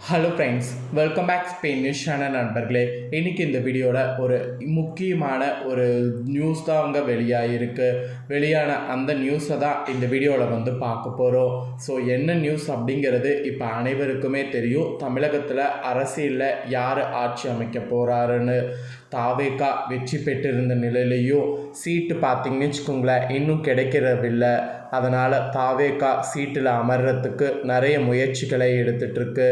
Hello friends, welcome back Spain news channel நண்பர்களே. இன்றைக்கி இந்த வீடியோவில் ஒரு முக்கியமான ஒரு நியூஸ் தான் அங்கே வெளியான அந்த நியூஸை தான் இந்த வீடியோவில் பார்க்க போகிறோம். ஸோ என்ன நியூஸ் அப்படிங்கிறது இப்போ அனைவருக்குமே தெரியும். தமிழகத்தில் அரசியலில் யார் ஆட்சி அமைக்க போகிறாருன்னு தாவேகா வெற்றி பெற்றிருந்த நிலையிலையும் சீட்டு பார்த்திங்கன்னு வச்சுக்கோங்களேன் இன்னும் கிடைக்கிறதில்லை. அதனால் தாவேகா சீட்டில் அமர்றதுக்கு நிறைய முயற்சிகளை எடுத்துகிட்ருக்கு.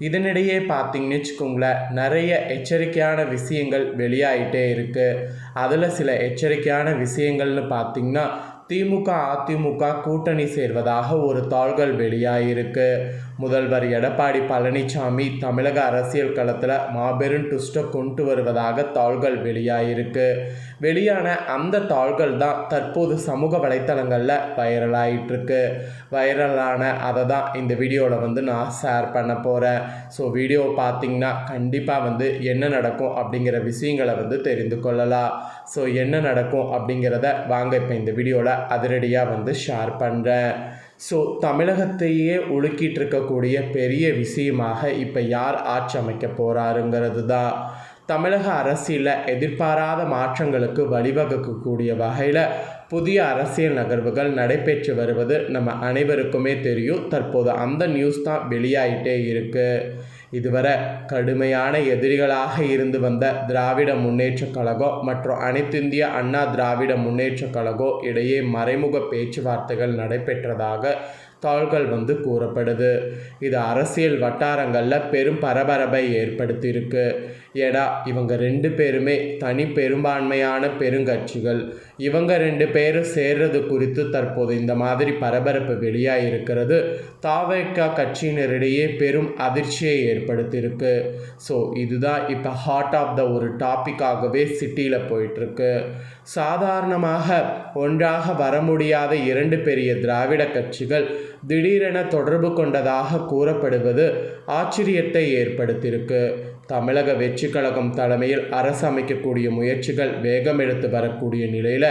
இதனிடையே பார்த்திங்கன்னு வச்சுக்கோங்களேன் நிறைய எச்சரிக்கையான விஷயங்கள் வெளியாகிட்டே இருக்குது. அதில் சில எச்சரிக்கையான விஷயங்கள்னு பார்த்திங்கன்னா திமுக அதிமுக கூட்டணி சேர்வதாக ஒரு தாள்கள் வெளியாகிருக்கு. முதல்வர் எடப்பாடி பழனிசாமி தமிழக அரசியல் களத்தில் மாபெரும் ட்விஸ்ட்டை கொண்டு வருவதாக தாள்கள் வெளியாகிருக்கு. வெளியான அந்த தாள்கள் தான் தற்போது சமூக வலைத்தளங்களில் வைரலாகிட்டுருக்கு. வைரலான அதை தான் இந்த வீடியோவில் நான் ஷேர் பண்ண போகிறேன். ஸோ வீடியோவை பார்த்திங்கன்னா கண்டிப்பாக என்ன நடக்கும் அப்படிங்கிற விஷயங்களை தெரிந்து கொள்ளலாம். ஸோ என்ன நடக்கும் அப்படிங்கிறத வாங்க இப்போ இந்த வீடியோவில் அதிரடியாக ஷேர் பண்ணுறேன். ஸோ தமிழகத்தையே உலுக்கிட்டு இருக்கக்கூடிய பெரிய விஷயமாக இப்போ யார் ஆட்சி அமைக்க போகிறாருங்கிறது தான். தமிழக அரசியலில் எதிர்பாராத மாற்றங்களுக்கு வழிவகுக்கக்கூடிய வகையில் புதிய அரசியல் நகர்வுகள் நடைபெற்று வருவது நம்ம அனைவருக்குமே தெரியும். தற்போது அந்த நியூஸ் தான் வெளியாகிட்டே இருக்குது. இதுவரை கடுமையான எதிரிகளாக இருந்து வந்த திராவிட முன்னேற்ற கழகம் மற்றும் அனைத்திந்திய அண்ணா திராவிட முன்னேற்ற கழகம் இடையே மறைமுக பேச்சுவார்த்தைகள் நடைபெற்றதாக தாள்கள் கூறப்படுது. இது அரசியல் வட்டாரங்களில் பெரும் பரபரப்பை ஏற்படுத்தியிருக்கு. ஏன்னா இவங்க ரெண்டு பேருமே தனி பெரும்பான்மையான பெருங்கட்சிகள். இவங்க ரெண்டு பேரும் சேர்றது குறித்து தற்போது இந்த மாதிரி பரபரப்பு வெளியாக இருக்கிறது தாவேகா கட்சியினரிடையே பெரும் அதிர்ச்சியை ஏற்படுத்தியிருக்கு. ஸோ இதுதான் இப்போ ஹார்ட் ஆஃப் த ஒரு டாப்பிக்காகவே சிட்டியில் போயிட்டுருக்கு. சாதாரணமாக ஒன்றாக வர முடியாத இரண்டு பெரிய திராவிட கட்சிகள் திடீரென தொடர்பு கொண்டதாக கூறப்படுவது ஆச்சரியத்தை ஏற்படுத்தியிருக்கு. தமிழக வெற்றி கழகம் தலைமையில் அரசு அமைக்கக்கூடிய முயற்சிகள் வேகம் எடுத்து வரக்கூடிய நிலையில்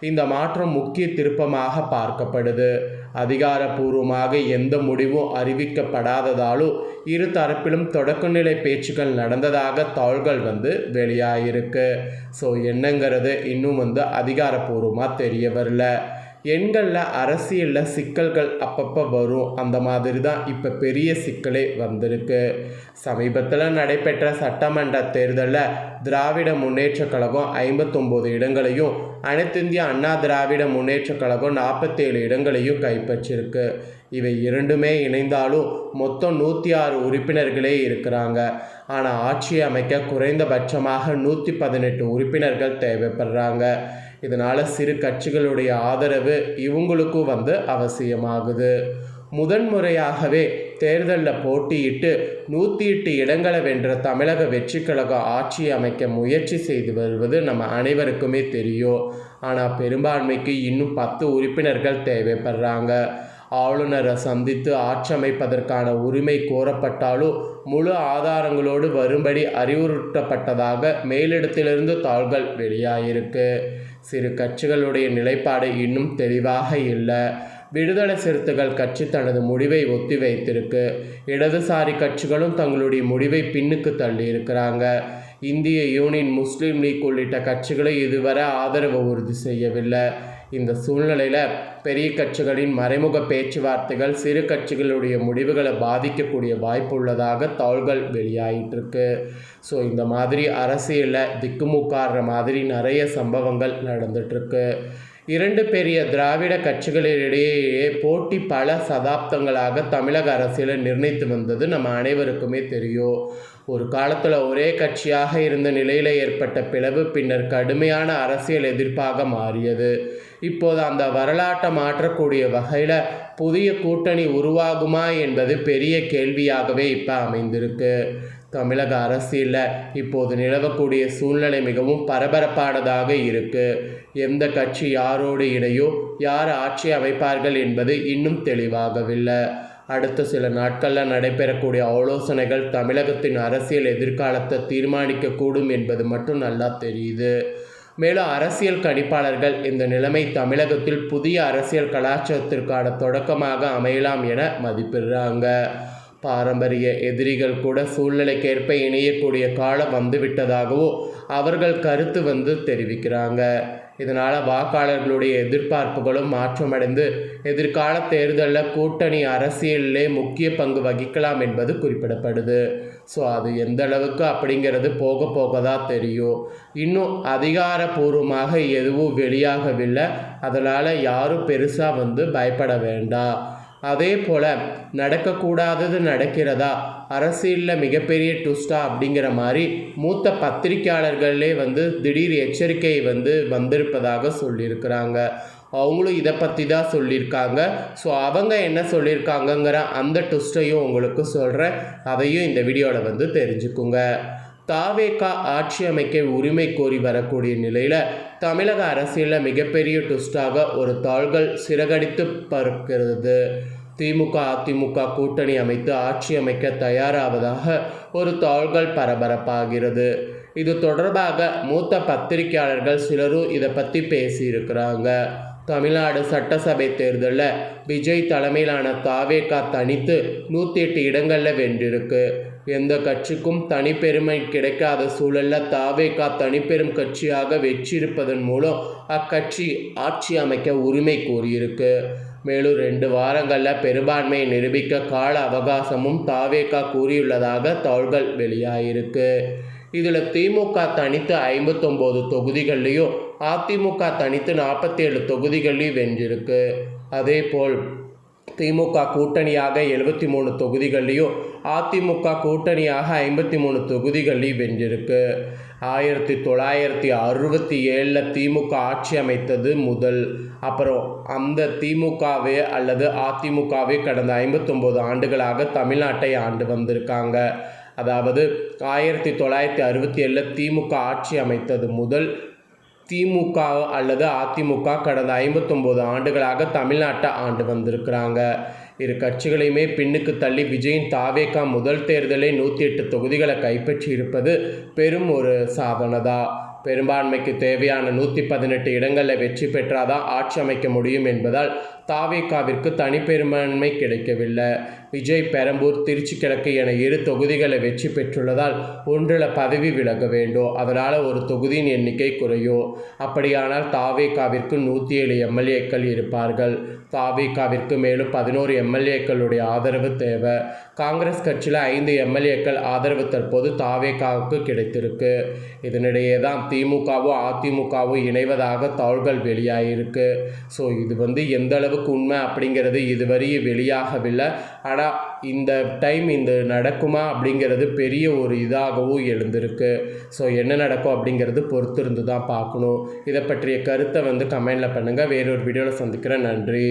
இந்த மாற்றம் முக்கிய திருப்பமாக பார்க்கப்படுது. அதிகாரப்பூர்வமாக எந்த முடிவும் அறிவிக்கப்படாததாலும் இரு தரப்பிலும் தொடக்கநிலை பேச்சுக்கள் நடந்ததாக தாள்கள் வெளியாகிருக்கு. ஸோ என்னங்கிறது இன்னும் அதிகாரப்பூர்வமாக தெரிய வரல. எண்களில் அரசியலில் சிக்கல்கள் அப்பப்போ வரும். அந்த மாதிரி தான் இப்போ பெரிய சிக்கலே வந்திருக்கு. சமீபத்தில் நடைபெற்ற சட்டமன்ற தேர்தலில் திராவிட முன்னேற்ற கழகம் 59 இடங்களையும் அனைத்திந்திய அண்ணா திராவிட முன்னேற்ற கழகம் 47 இடங்களையும் கைப்பற்றிருக்கு. இவை இரண்டுமே இணைந்தாலும் மொத்தம் 106 உறுப்பினர்களே இருக்கிறாங்க. ஆனால் ஆட்சி அமைக்க குறைந்தபட்சமாக 118 உறுப்பினர்கள் தேவைப்படுறாங்க. இதனால் சிறு கட்சிகளுடைய ஆதரவு இவங்களுக்கும் அவசியமாகுது. முதன்முறையாகவே தேர்தலில் போட்டியிட்டு 108 இடங்களை வென்ற தமிழக வெற்றி கழகம் ஆட்சி அமைக்க முயற்சி செய்து வருவது நம்ம அனைவருக்குமே தெரியும். ஆனால் பெரும்பான்மைக்கு இன்னும் 10 உறுப்பினர்கள் தேவைப்படுறாங்க. ஆளுநரை சந்தித்து ஆட்சி அமைப்பதற்கான உரிமை கோரப்பட்டாலும் முழு ஆதாரங்களோடு வரும்படி அறிவுறுத்தப்பட்டதாக மேலிடத்திலிருந்து தாள்கள் வெளியாகிருக்கு. சிறு கட்சிகளுடைய நிலைப்பாடு இன்னும் தெளிவாக இல்லை. விடுதலை சிறுத்தைகள் கட்சி தனது முடிவை ஒத்தி வைத்திருக்கு. இடதுசாரி கட்சிகளும் தங்களுடைய முடிவை பின்னுக்கு தள்ளி இருக்கிறாங்க. இந்திய யூனியன் முஸ்லீம் லீக் உள்ளிட்ட கட்சிகளை இதுவரை ஆதரவு உறுதி செய்யவில்லை. இந்த சூழ்நிலையில் பெரிய கட்சிகளின் மறைமுக பேச்சுவார்த்தைகள் சிறு கட்சிகளுடைய முடிவுகளை பாதிக்கக்கூடிய வாய்ப்பு உள்ளதாக தாள்கள் வெளியாகிட்டுருக்கு. ஸோ இந்த மாதிரி அரசியலில் திக்குமுக்காடுற மாதிரி நிறைய சம்பவங்கள் நடந்துகிட்ருக்கு. இரண்டு பெரிய திராவிட கட்சிகளிடையே போட்டி பல சதாப்தங்களாக தமிழக அரசியலை நிர்ணயித்து வந்தது நம்ம அனைவருக்குமே தெரியும். ஒரு காலத்தில் ஒரே கட்சியாக இருந்த நிலையில் ஏற்பட்ட பிளவு பின்னர் கடுமையான அரசியல் எதிர்ப்பாக மாறியது. இப்போது அந்த வரலாற்றை மாற்றக்கூடிய வகையில் புதிய கூட்டணி உருவாகுமா என்பது பெரிய கேள்வியாகவே இப்போ அமைந்திருக்கு. தமிழக அரசியலில் இப்போது நிலவக்கூடிய சூழ்நிலை மிகவும் பரபரப்பானதாக இருக்குது. எந்த கட்சி யாரோடு இணையோ யார் ஆட்சி அமைப்பார்கள் என்பது இன்னும் தெளிவாகவில்லை. அடுத்த சில நாட்களில் நடைபெறக்கூடிய ஆலோசனைகள் தமிழகத்தின் அரசியல் எதிர்காலத்தை தீர்மானிக்கக்கூடும் என்பது மட்டும் நல்லா தெரியுது. மேலும் அரசியல் கணிப்பாளர்கள் இந்த நிலைமை தமிழகத்தில் புதிய அரசியல் கலாச்சாரத்திற்கான தொடக்கமாக அமையலாம் என மதிப்பிடுறாங்க. பாரம்பரிய எதிரிகள் கூட சூழ்நிலைக்கேற்ப இணையக்கூடிய காலம் வந்துவிட்டதாகவோ அவர்கள் கருத்து தெரிவிக்கிறாங்க. இதனால் வாக்காளர்களுடைய எதிர்பார்ப்புகளும் மாற்றமடைந்து எதிர்கால தேர்தலில் கூட்டணி அரசியலிலே முக்கிய பங்கு வகிக்கலாம் என்பது குறிப்பிடப்படுது. ஸோ அது எந்த அளவுக்கு அப்படிங்கிறது போக போக தான் தெரியும். இன்னும் அதிகாரப்பூர்வமாக எதுவும் வெளியாகவில்லை. அதனால் யாரும் பெருசாக பயப்பட வேண்டாம். அதே போல் நடக்கக்கூடாதது நடக்கிறதா, அரசியலில் மிகப்பெரிய ட்விஸ்டா அப்படிங்கிற மாதிரி மூத்த பத்திரிக்கையாளர்களே திடீர் எச்சரிக்கை வந்திருப்பதாக சொல்லியிருக்கிறாங்க. அவங்களும் இதை பற்றி தான் சொல்லியிருக்காங்க. ஸோ அவங்க என்ன சொல்லியிருக்காங்கங்கிற அந்த ட்விஸ்ட்டையும் உங்களுக்கு சொல்கிறேன். அதையும் இந்த வீடியோவில் தெரிஞ்சுக்குங்க. தாவேகா ஆட்சி அமைக்க உரிமை கோரி வரக்கூடிய நிலையில் தமிழக அரசியலில் மிகப்பெரிய ட்விஸ்டாக ஒரு தாள்கள் சிறகடித்து பறக்கிறது. திமுக அதிமுக கூட்டணி அமைத்து ஆட்சி அமைக்க தயாராவதாக ஒரு தாள்கள் பரபரப்பாகிறது. இது தொடர்பாக மூத்த பத்திரிகையாளர்கள் சிலரும் இதை பற்றி பேசியிருக்கிறாங்க. தமிழ்நாடு சட்டசபை தேர்தலில் விஜய் தலைமையிலான தாவேகா தனித்து 108 இடங்களில் வென்றிருக்கு. எந்த கட்சிக்கும் தனிப்பெருமை கிடைக்காத சூழலில் தாவேகா தனிப்பெரும் கட்சியாக வெற்றியிருப்பதன் மூலம் அக்கட்சி ஆட்சி அமைக்க உரிமை கோரியிருக்கு. மேலும் 2 வாரங்களில் பெரும்பான்மையை நிரூபிக்க கால அவகாசமும் தாவேகா கூறியுள்ளதாக தகவல்கள் வெளியாகிருக்கு. இதில் திமுக தனித்து 59 தொகுதிகள்லையும் அதிமுக தனித்து 47 தொகுதிகள்லையும் வென்றிருக்கு. அதேபோல் திமுக கூட்டணியாக 73 தொகுதிகள்லையும் அதிமுக கூட்டணியாக 53 தொகுதிகள்லையும் வென்றிருக்கு. 1967 திமுக ஆட்சி அமைத்தது முதல். அப்புறம் அந்த திமுகவே அல்லது அதிமுகவே கடந்த 59 ஆண்டுகளாக தமிழ்நாட்டை ஆண்டு வந்திருக்காங்க. அதாவது 1967 திமுக ஆட்சி அமைத்தது முதல் திமுக அல்லது அதிமுக கடந்த 59 ஆண்டுகளாக தமிழ்நாட்டை ஆண்டு வந்திருக்கிறாங்க. இரு கட்சிகளையுமே பின்னுக்கு தள்ளி விஜயின் தாவேகா முதல் தேர்தலை 108 தொகுதிகளை கைப்பற்றி இருப்பது பெரும் ஒரு சாதனை தான். பெரும்பான்மைக்கு தேவையான 118 இடங்களில் வெற்றி பெற்றாதான் ஆட்சி அமைக்க முடியும் என்பதால் தாவேகாவிற்கு தனிப்பெரும்பான்மை கிடைக்கவில்லை. விஜய் பெரம்பூர் திருச்சி கிழக்கு என 2 தொகுதிகளை வெற்றி பெற்றுள்ளதால் ஒன்றில் பதவி விலக வேண்டும். அதனால் ஒரு தொகுதியின் எண்ணிக்கை குறையும். அப்படியானால் தாவேகாவிற்கு 107 எம்எல்ஏக்கள் இருப்பார்கள். தாவேகாவிற்கு மேலும் 11 எம்எல்ஏக்களுடைய ஆதரவு தேவை. காங்கிரஸ் கட்சியில் 5 எம்எல்ஏக்கள் ஆதரவு தற்போது தாவேகாவுக்கு கிடைத்திருக்கு. இதனிடையே தான் திமுகவும் அதிமுகவும் இணைவதாக தகவல்கள் வெளியாகிருக்கு. ஸோ இது எந்த அளவுக்கு உண்மை அப்படிங்கிறது இதுவரையும் வெளியாகவில்லை. ஆனால் இந்த டைம் நடக்குமா அப்படிங்கிறது பெரிய ஒரு இதாகவும் எழுந்திருக்கு. ஸோ என்ன நடக்கும் அப்படிங்கிறது பொறுத்திருந்து தான் பார்க்கணும். இதை பற்றிய கருத்தை கமெண்டில் பண்ணுங்கள். வேறொரு வீடியோவில் சந்திக்கிறேன். நன்றி.